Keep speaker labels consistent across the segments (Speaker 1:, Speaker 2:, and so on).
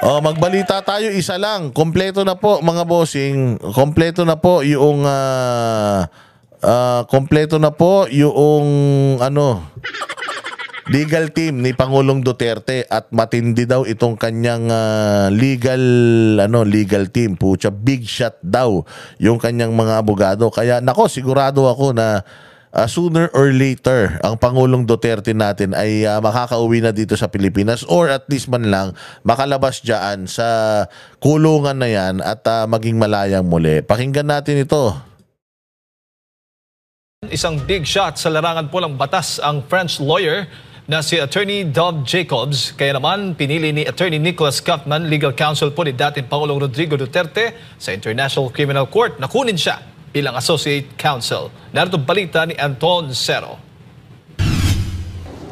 Speaker 1: Oh, magbalita tayo, isa lang. Kompleto na po mga bossing. Kompleto na po yung kompleto na po yung legal team ni Pangulong Duterte at matindi daw itong kanyang legal team. Pucha, big shot daw yung kanyang mga abogado. Kaya nako, sigurado ako na sooner or later, ang Pangulong Duterte natin ay makakauwi na dito sa Pilipinas or at least man lang makalabas dyan sa kulungan na yan at maging malayang muli. Pakinggan natin ito.
Speaker 2: Isang big shot sa larangan po ng batas ang French lawyer na si Attorney Dov Jacobs. Kaya naman pinili ni Attorney Nicholas Kaufman, legal counsel po ni dating Pangulong Rodrigo Duterte sa International Criminal Court na kunin siya bilang associate counsel. Narito balita ni Anton Cero.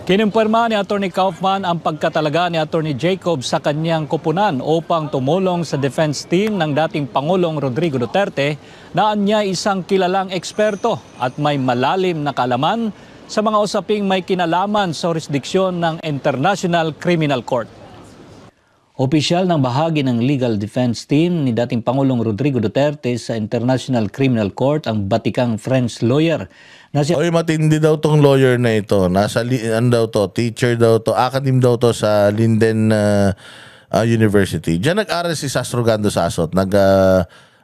Speaker 3: Kinumpirma ni Attorney Kaufman ang pagkatalaga ni Attorney Jacobs sa kanyang kupunan upang tumulong sa defense team ng dating Pangulong Rodrigo Duterte na niya isang kilalang eksperto at may malalim na kaalaman sa mga usaping may kinalaman sa jurisdiksyon ng International Criminal Court. Opisyal ng bahagi ng legal defense team ni dating Pangulong Rodrigo Duterte sa International Criminal Court ang batikang French lawyer na si...
Speaker 1: Oy, matindi daw tong lawyer na ito. Nasa teacher daw to, academe daw to sa Linden University. Diyan nag-aral si Sastrogando Sasot,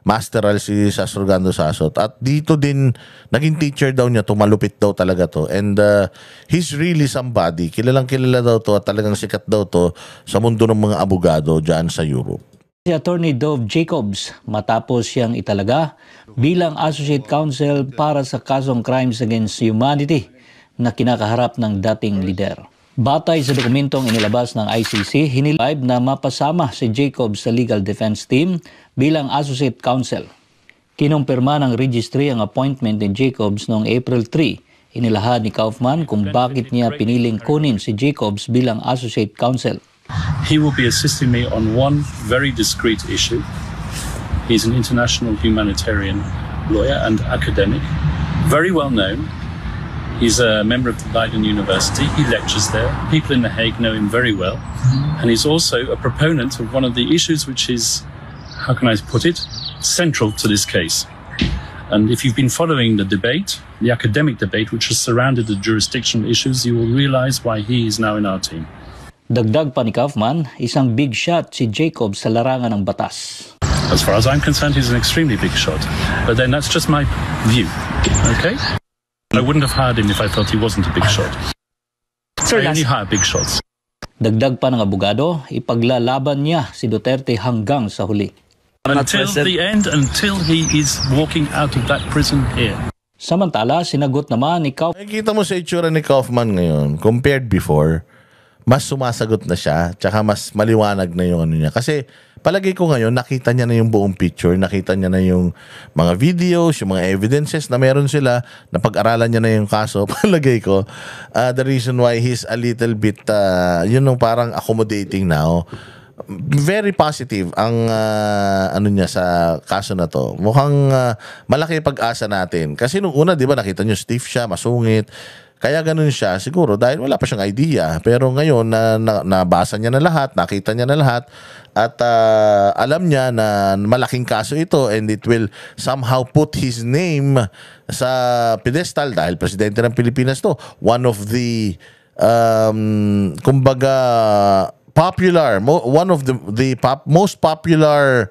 Speaker 1: masteral si Sastrogando Sasot. At dito din, naging teacher daw niya, tumalupit daw talaga to. And he's really somebody. Kilalang kilala daw to at talagang sikat daw to sa mundo ng mga abogado dyan sa Europe.
Speaker 3: Si Attorney Dov Jacobs matapos siyang italaga bilang associate counsel para sa kasong crimes against humanity na kinakaharap ng dating lider. Batay sa dokumentong inilabas ng ICC, hinilive na mapasama si Jacobs sa legal defense team bilang associate counsel. Kinumpirma ng registry ang appointment ni Jacobs noong April 3. Inilahad ni Kaufman kung bakit niya piniling kunin si Jacobs bilang associate counsel.
Speaker 4: He will be assisting me on one very discrete issue. He's an international humanitarian lawyer and academic, very well known. He's a member of the Leiden University. He lectures there. People in The Hague know him very well. And he's also a proponent of one of the issues which is, how can I put it, central to this case. And if you've been following the debate, the academic debate which has surrounded the jurisdictional issues, you will realize why he is now in our team.
Speaker 3: Dagdag pa ni Kaufman, isang big shot si Jacobs sa larangan ng batas.
Speaker 4: As far as I'm concerned, he's an extremely big shot. But then that's just my view. Okay? I wouldn't have hired him if I felt he wasn't a big shot. I only hire big shots.
Speaker 3: Dagdag pa ng abogado, ipaglalaban niya si Duterte hanggang sa huli.
Speaker 4: Until the end, until he is walking out of that prison here.
Speaker 3: Samantala, sinagot naman ni Kaufman.
Speaker 1: Nakikita mo sa itsura ni Kaufman ngayon, compared before, mas sumasagot na siya, tsaka mas maliwanag na yung ano niya. Kasi palagi ko ngayon, nakita niya na yung buong picture, nakita niya na yung mga videos, yung mga evidences na meron sila, napag-aralan niya na yung kaso. Palagi ko, the reason why he's a little bit, yun know, parang accommodating now. Very positive ang ano niya sa kaso na to. Mukhang malaki pag-asa natin. Kasi nung una, di ba, nakita niyo stiff siya, masungit. Kaya ganun siya siguro dahil wala pa siyang idea. Pero ngayon nabasa niya na lahat, nakita niya na lahat at alam niya na malaking kaso ito and it will somehow put his name sa pedestal dahil presidente ng Pilipinas to. One of the kumbaga popular, one of the most popular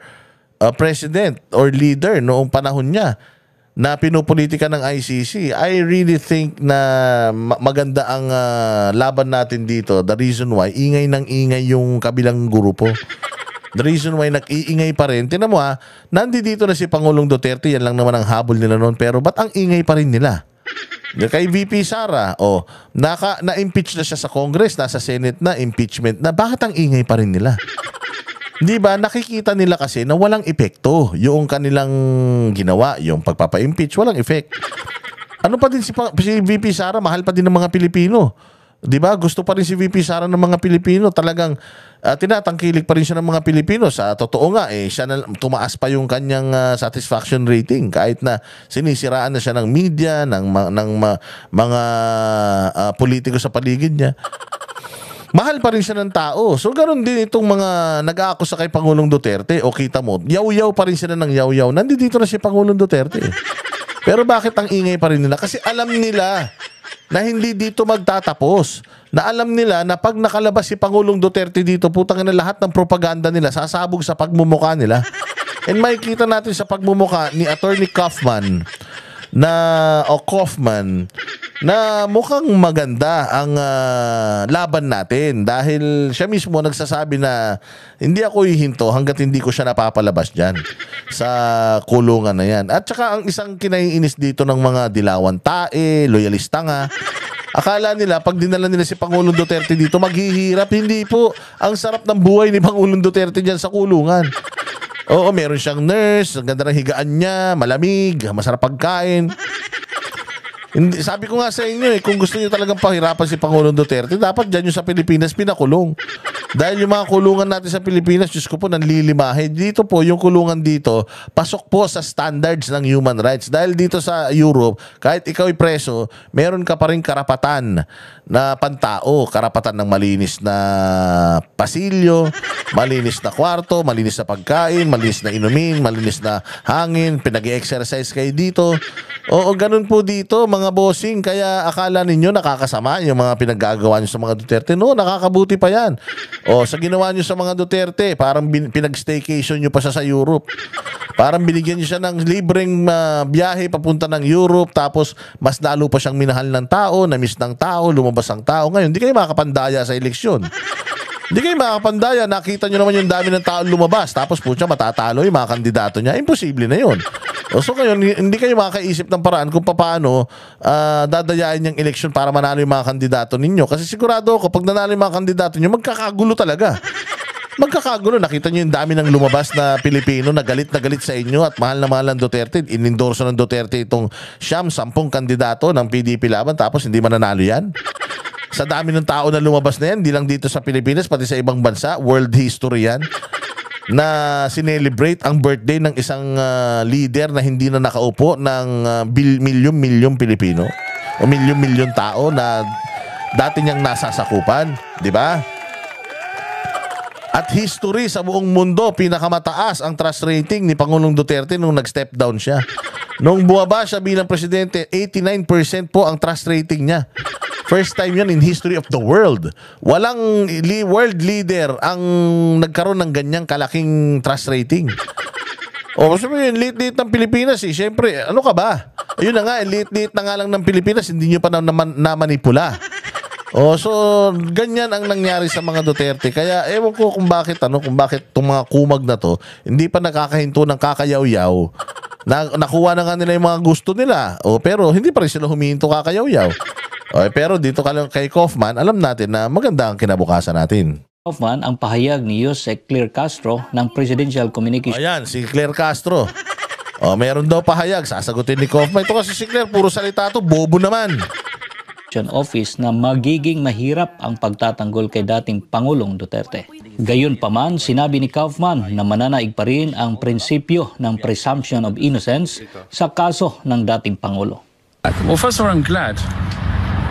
Speaker 1: president or leader noong panahon niya na pinupolitika ng ICC. I really think na maganda ang laban natin dito. The reason why, ingay ng ingay yung kabilang grupo. The reason why nag-iingay pa rin. Tinan mo nandito na si Pangulong Duterte, yan lang naman ang habol nila noon. Pero ba't ang ingay pa rin nila? Kay VP Sara, na-impeach na siya sa Congress, nasa Senate na, impeachment na. Bakit ang ingay pa rin nila? Di ba, nakikita nila kasi na walang epekto yung kanilang ginawa, yung pagpapa-impeach, walang effect. Ano pa din si VP Sara, mahal pa din ng mga Pilipino. Di ba, gusto pa rin si VP Sara ng mga Pilipino. Talagang tinatangkilik pa rin siya ng mga Pilipino. Sa totoo nga, siya tumaas pa yung kanyang satisfaction rating kahit na sinisiraan na siya ng media, ng mga politiko sa paligid niya. mahal pa rin siya ng tao. So, ganoon din itong mga nag-aakusa kay Pangulong Duterte. O kita mo, yaw-yaw pa rin sila ng yaw-yaw. Nandito na si Pangulong Duterte. Pero bakit ang ingay pa rin nila? Kasi alam nila na hindi dito magtatapos. Na alam nila na pag nakalabas si Pangulong Duterte dito, putang na lahat ng propaganda nila sasabog sa pagmumuka nila. And makikita natin sa pagmumuka ni Attorney Kaufman na mukhang maganda ang laban natin dahil siya mismo nagsasabi na hindi ako hihinto hanggat hindi ko siya napapalabas dyan sa kulungan na yan. At saka ang isang kinaiinis dito ng mga dilawan tae, loyalista nga, akala nila pag dinala nila si Pangulong Duterte dito maghihirap. Hindi po. Ang sarap ng buhay ni Pangulong Duterte dyan sa kulungan. Oo, meron siyang nurse, ang ganda ng higaan niya, malamig, masarap pagkain. Hindi, sabi ko nga sa inyo kung gusto niyo talagang pahirapan si Pangulong Duterte, dapat dyan yung sa Pilipinas pinakulong. Dahil yung mga kulungan natin sa Pilipinas, Diyos ko po, nanlilimahe. Dito po, yung kulungan dito, pasok po sa standards ng human rights. Dahil dito sa Europe, kahit ikaw ay preso, meron ka pa rin karapatan na pantao, karapatan ng malinis na pasilyo, malinis na kwarto, malinis na pagkain, malinis na inumin, malinis na hangin, pinag-exercise kayo dito. Oo, ganun po dito, mga bossing. Kaya akala ninyo nakakasama yung mga pinaggagawa nyo sa mga Duterte. No, nakakabuti pa yan. O, sa ginawa nyo sa mga Duterte, parang pinag-staycation nyo pa siya sa Europe. Parang binigyan nyo siya ng libreng biyahe papunta ng Europe, tapos mas lalo pa siyang minahal ng tao, na-miss ng tao, lumabas ang tao. Ngayon, hindi kayo makakapandaya sa eleksyon. Hindi kayo makakapandaya. Nakita nyo naman yung dami ng tao lumabas. Tapos po siya matatalo yung mga kandidato niya. Imposible na yun. So ngayon, hindi kayo makakaisip ng paraan kung paano dadayain yung eleksyon para manalo yung mga kandidato ninyo. Kasi sigurado ako, pag nanalo yung mga kandidato nyo, magkakagulo talaga. Magkakagulo. Nakita nyo yung dami ng lumabas na Pilipino na galit sa inyo at mahal na mahal ng Duterte. Inendorso ng Duterte itong 10 kandidato ng PDP laban tapos hindi mananalo yan. Sa dami ng tao na lumabas na yan, hindi lang dito sa Pilipinas, pati sa ibang bansa, world history yan, na sinelebrate ang birthday ng isang leader na hindi na nakaupo ng milyon-milyon Pilipino o milyon-milyon tao na dati niyang nasasakupan, di ba? At history sa buong mundo, pinakamataas ang trust rating ni Pangulong Duterte nung nag-step down siya. Nung bumaba siya bilang presidente, 89% po ang trust rating niya. First time yan in history of the world. Walang world leader ang nagkaroon ng ganyang kalaking trust rating. O, sabi yun, lit-lit ng Pilipinas eh. Siyempre, ano ka ba? Ayun na nga, lit-lit na nga lang ng Pilipinas, hindi nyo pa namanipula. O, so, ganyan ang nangyari sa mga Duterte. Kaya, ewan ko kung bakit itong mga kumag na to, hindi pa nakakahinto ng kakayaw-yaw. Nakuha na nga nila yung mga gusto nila. O, pero, hindi pa rin sila humihinto kakayaw-yaw. Okay, pero dito kay Kaufman, alam natin na maganda ang kinabukasan natin.
Speaker 3: Kaufman ang pahayag ni Yusek Claire Castro ng Presidential Communication
Speaker 1: Ayan, si Claire Castro. Meron daw pahayag, sasagutin ni Kaufman. Ito kasi si Claire, puro salita to, bobo naman.
Speaker 3: Office na magiging mahirap ang pagtatanggol kay dating Pangulong Duterte. Gayunpaman, sinabi ni Kaufman na mananaig pa rin ang prinsipyo ng presumption of innocence sa kaso ng dating Pangulo.
Speaker 4: Well, first of all, I'm glad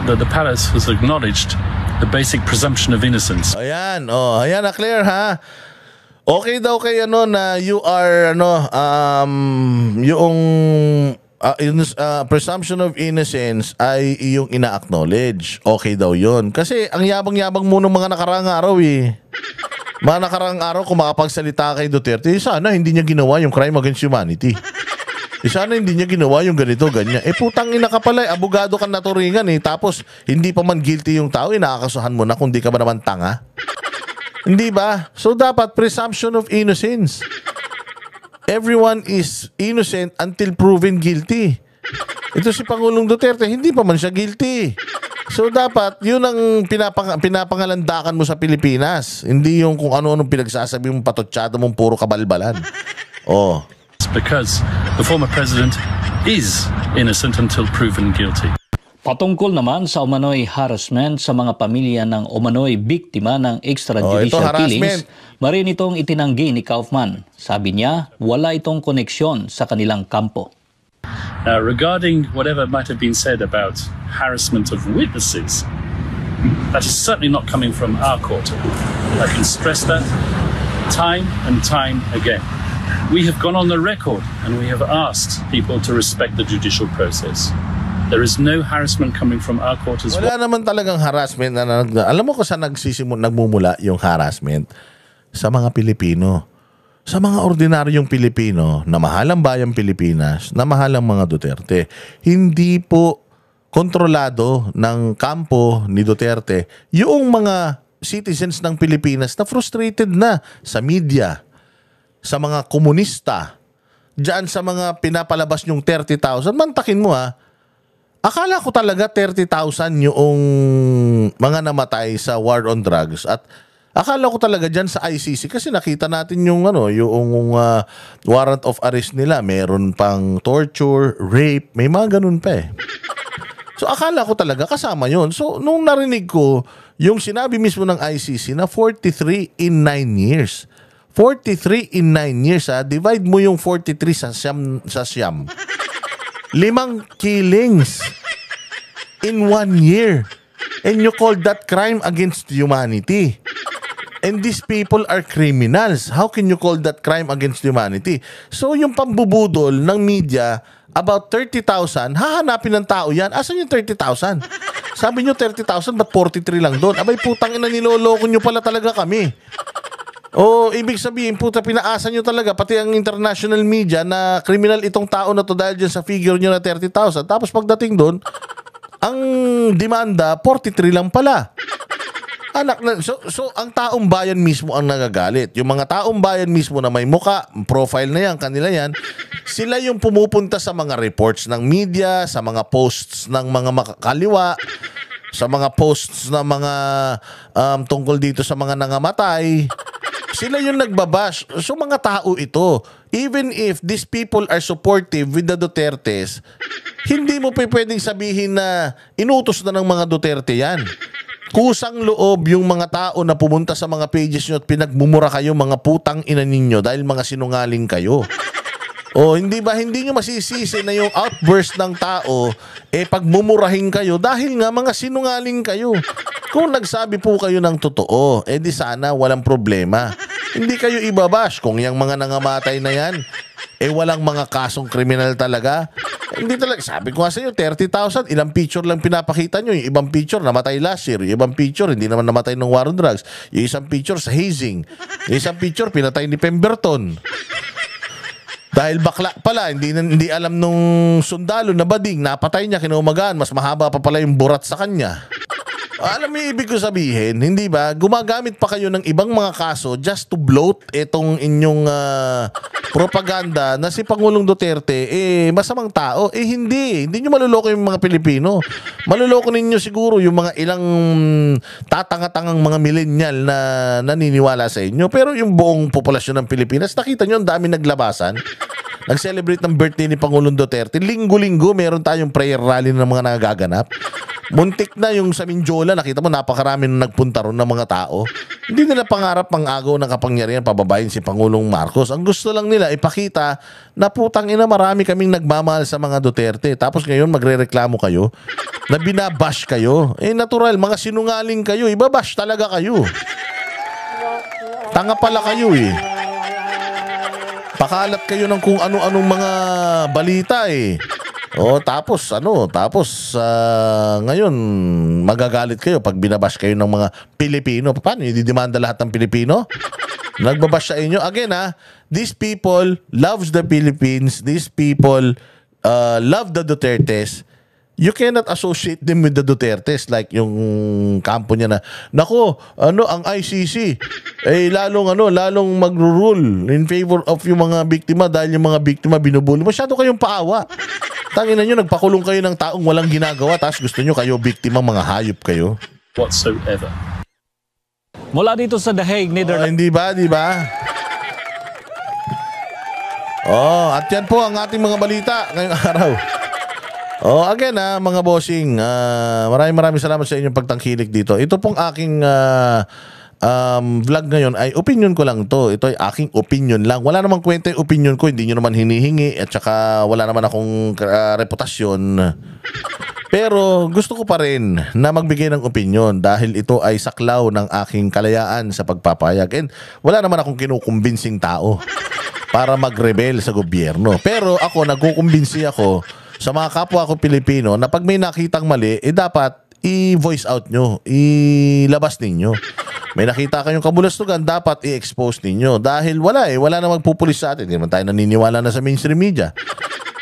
Speaker 4: that the palace has acknowledged the basic presumption of innocence.
Speaker 1: Ayan, ayan na Claire ha. Okay daw kay na you are yung presumption of innocence ay iyong ina-acknowledge. Okay daw 'yon. Kasi ang yabang-yabang mo ng mga nakaraang araw eh. Mga nakaraang araw kung makapagsalita kay Duterte, sana hindi niya ginawa yung crime against humanity. Sana hindi niya ginawa yung ganito, ganyan. Putang ina ka pala, abogado ka naturingan tapos hindi pa man guilty yung tao, nakakasuhan mo na kung di ka ba naman tanga. Hindi ba? So dapat presumption of innocence. Everyone is innocent until proven guilty. Ito si Pangulong Duterte, hindi pa man siya guilty. So dapat, yun ang pinapangalandakan mo sa Pilipinas. Hindi yung kung ano-anong pinagsasabi mong patotsyado mong puro kabalbalan.
Speaker 4: Because the former president is innocent until proven guilty.
Speaker 3: Patungkol naman sa umano'y harassment sa mga pamilya ng umano'y biktima ng extrajudicial killings, marin itong itinanggi ni Kaufman. Sabi niya, wala itong koneksyon sa kanilang kampo.
Speaker 4: Regarding whatever might have been said about harassment of witnesses, That is certainly not coming from our quarter. I can stress that time and time again. We have gone on the record and we have asked people to respect the judicial process. There is no harassment coming from our quarters.
Speaker 1: Wala naman talagang harassment. Alam mo kung saan nagmumula yung harassment? Sa mga Pilipino. Sa mga ordinaryong Pilipino na mahalang bayang Pilipinas, na mahalang mga Duterte. Hindi po kontrolado ng kampo ni Duterte yung mga citizens ng Pilipinas na frustrated na sa media, sa mga komunista, diyan sa mga pinapalabas yung 30,000. Mantakin mo ha. Akala ko talaga 30,000 yung mga namatay sa war on drugs at akala ko talaga diyan sa ICC kasi nakita natin yung warrant of arrest nila, meron pang torture, rape, may mga ganun pa eh. So akala ko talaga kasama yun. So nung narinig ko yung sinabi mismo ng ICC na 43 in 9 years. 43 in 9 years ha. Divide mo yung 43 sa siyam. 5 killings in 1 year. And you call that crime against humanity. And these people are criminals. How can you call that crime against humanity? So yung pambubudol ng media about 30,000, hahanapin ng tao yan. Asan yung 30,000? Sabi nyo 30,000, ba't 43 lang doon? Abay putang ina, niloloko nyo pala talaga kami. O ibig sabihin, puta, pinaasa nyo talaga pati ang international media na criminal itong tao na to dahil dyan sa figure nyo na 30,000. Tapos pagdating doon, ang demanda 43 lang pala. Anak na, so ang taong bayan mismo ang nagagalit. Yung mga taong bayan mismo na may muka, profile na yan, kanila yan, sila yung pumupunta sa mga reports ng media, sa mga posts ng mga makakaliwa, sa mga posts ng mga tungkol dito sa mga nangamatay. Sila yung nagbabash. So mga tao ito, even if these people are supportive with the Dutertes, hindi mo pwedeng sabihin na inutos na ng mga Duterte yan. Kusang loob yung mga tao na pumunta sa mga pages nyo at pinagmumura kayo, mga putang ina ninyo dahil mga sinungaling kayo. O hindi ba, hindi nyo masisisi na yung outburst ng tao pagmumurahin kayo dahil nga mga sinungaling kayo. Kung nagsabi po kayo ng totoo, di sana walang problema. Hindi kayo ibabash kung yung mga nangamatay na yan walang mga kasong kriminal talaga. Hindi talaga. Sabi ko nga sa inyo, 30,000, ilang picture lang pinapakita nyo. Yung ibang picture, namatay last year. Yung ibang picture, hindi naman namatay ng war on drugs. Yung isang picture sa hazing. Yung isang picture, pinatay ni Pemberton. Dahil bakla pala, hindi alam nung sundalo na bading, napatay niya, kinumagaan, mas mahaba pa pala yung burat sa kanya. Alam mo yung ibig ko sabihin, hindi ba? Gumagamit pa kayo ng ibang mga kaso just to bloat itong inyong propaganda na si Pangulong Duterte masamang tao. Hindi nyo maluloko yung mga Pilipino. Maluloko ninyo siguro yung mga ilang tatanga-tangang mga millennial na naniniwala sa inyo. Pero yung buong populasyon ng Pilipinas, nakita nyo ang dami naglabasan. Nag-celebrate ng birthday ni Pangulong Duterte. Linggo-linggo meron tayong prayer rally ng mga nagaganap. Muntik na yung sa Mindiola, nakita mo napakarami na nagpunta ron ng mga tao. Hindi nila pangarap pang agaw ng kapangyarihan pababayin si Pangulong Marcos. Ang gusto lang nila ipakita na putang ina marami kaming nagmamahal sa mga Duterte. Tapos ngayon magrereklamo kayo na binabash kayo. Natural, mga sinungaling kayo. Ibabash talaga kayo. Tanga pala kayo Pakalat kayo ng kung ano-anong mga balita tapos ngayon magagalit kayo pag binabash kayo ng mga Pilipino. Paano? Ididemanda lahat ng Pilipino? Nagbabash sa inyo. Again these people loves the Philippines. These people love the Dutertes. You cannot associate them with the Dutertes like yung kampo niya na nako, ang ICC lalong magro-rule in favor of yung mga biktima dahil yung mga biktima binubuli. Masyado kayong paawa. Tangina nyo, nagpakulong kayo ng taong walang ginagawa tapos gusto nyo kayo biktima, mga hayop kayo.
Speaker 4: Whatsoever.
Speaker 3: Mula dito sa The Hague, Netherlands.
Speaker 1: Hindi ba? At yan po ang ating mga balita ngayong araw. Again mga bossing, maraming salamat sa inyong pagtangkilik dito. Ito pong aking vlog ngayon ay opinion ko lang to. Ito ay aking opinion lang. Wala namang kwenta yung opinion ko. Hindi nyo naman hinihingi. At saka wala naman akong reputasyon Pero gusto ko pa rin na magbigay ng opinyon dahil ito ay saklaw ng aking kalayaan sa pagpapayag. And wala naman akong kinukumbinsing tao para mag-rebel sa gobyerno. Pero ako, nagkukumbinsi ako sa mga kapwa ko Pilipino na pag may nakitang mali, dapat i-voice out nyo, ilabas ninyo. May nakita kayong kabulastugan, dapat i-expose ninyo. Dahil wala na magpupulis sa atin. Hindi naman tayo naniniwala na sa mainstream media.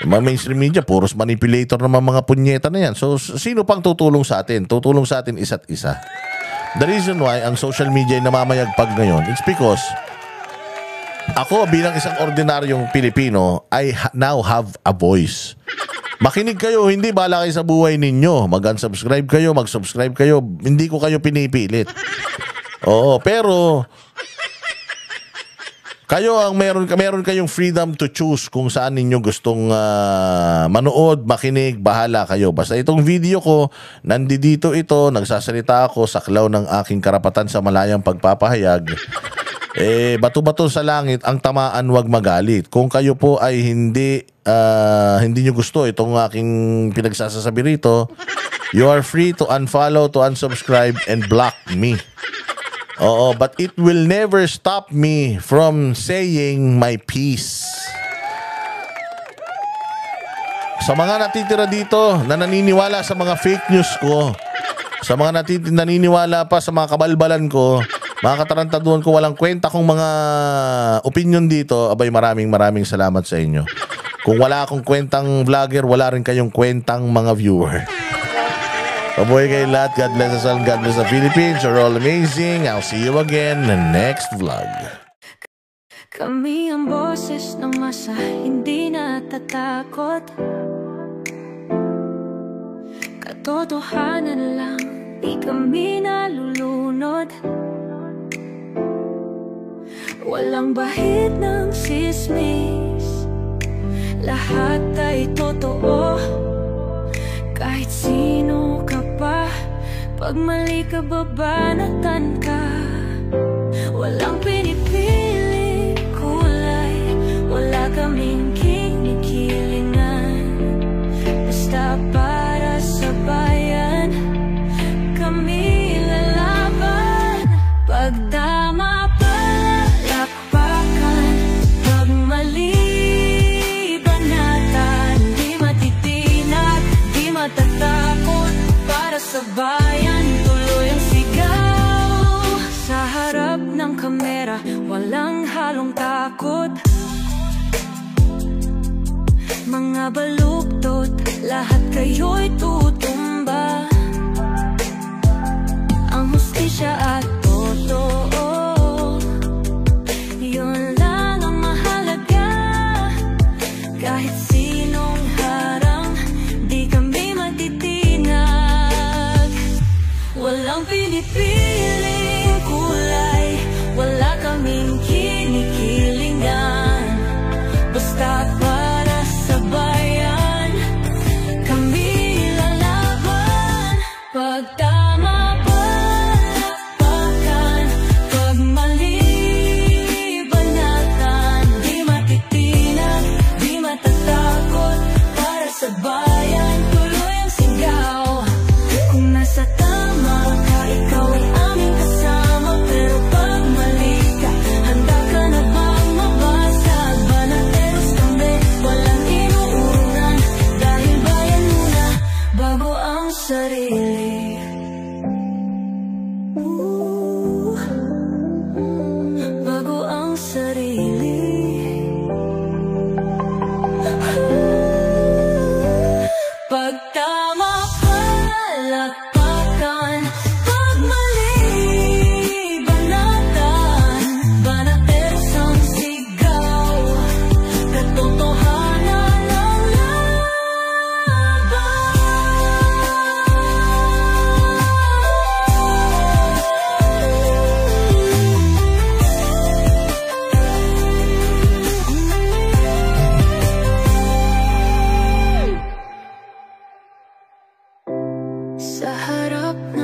Speaker 1: Yung mga mainstream media, puros manipulator naman mga punyeta na yan. So, sino pang tutulong sa atin? Tutulong sa atin isa't isa. The reason why ang social media ay namamayagpag ngayon, it's because ako bilang isang ordinaryong Pilipino, I now have a voice. Makinig kayo, hindi bala kayo sa buhay ninyo. Mag-unsubscribe kayo, mag-subscribe kayo. Hindi ko kayo pinipilit. Oo, pero kayo ang meron kayong freedom to choose kung saan ninyo gustong manood, makinig, bahala kayo. Basta itong video ko, nandito ito, nagsasalita ako, saklaw ng aking karapatan sa malayang pagpapahayag. Bato-bato sa langit, ang tamaan wag magalit. Kung kayo po ay hindi nyo gusto itong aking pinagsasabi rito, you are free to unfollow, to unsubscribe, and block me. Oo, but it will never stop me from saying my piece. Sa mga natitira dito na naniniwala sa mga fake news ko, sa mga naniniwala pa sa mga kabalbalan ko, mga katarantaduhan ko, walang kwenta kong mga opinion dito, abay maraming salamat sa inyo. Kung wala akong kwentang vlogger, wala rin kayong kwentang mga viewer. Mabuhay kayo lahat. God bless us all. God bless the Philippines. You're all amazing. I'll see you again in the next vlog.
Speaker 5: Kami ang boses ng masa, hindi natatakot. Katotohanan lang, di kami nalulunod. Walang bahid ng sismis, lahat ay totoo. Kahit sino ka pa, pag mali ka babanatan ka. Walang pinipili kulay, wala kaming kinikilingan. Basta para sa bayan, kami lalaban. Pag tama palakpakan, pag mali banatan. Di matitinag, di matatakot, para sa bayan tuloy ang sigaw. Sa harap ng kamera, walang halong takot. Mga baluktot, lahat kayo'y tutumba. Ang hustisya at totoo, yun lang ang mahalaga. Kahit sinong harang, di kami matitinag. Walang pinipiling kulay, wala kaming kinikilingan. Basta para sa bayan, kami lalaban. Pag tama palakpakan, pag mali banatan. Di matitinag, di matatakot, para sa bayan tuloy ang sigaw. Kung nasa tama ka, ikaw ay aming kasama. Pero pag mali ka, handa ka na bang mabasag? Banateros kami, walang inuunan. Dahil bayan muna, bago ang sarili. Bago ang sarili. Pag tama palakpakan, pag mali banatan. Banateros ang sigaw, katotohanan ang laban. Sa harap ng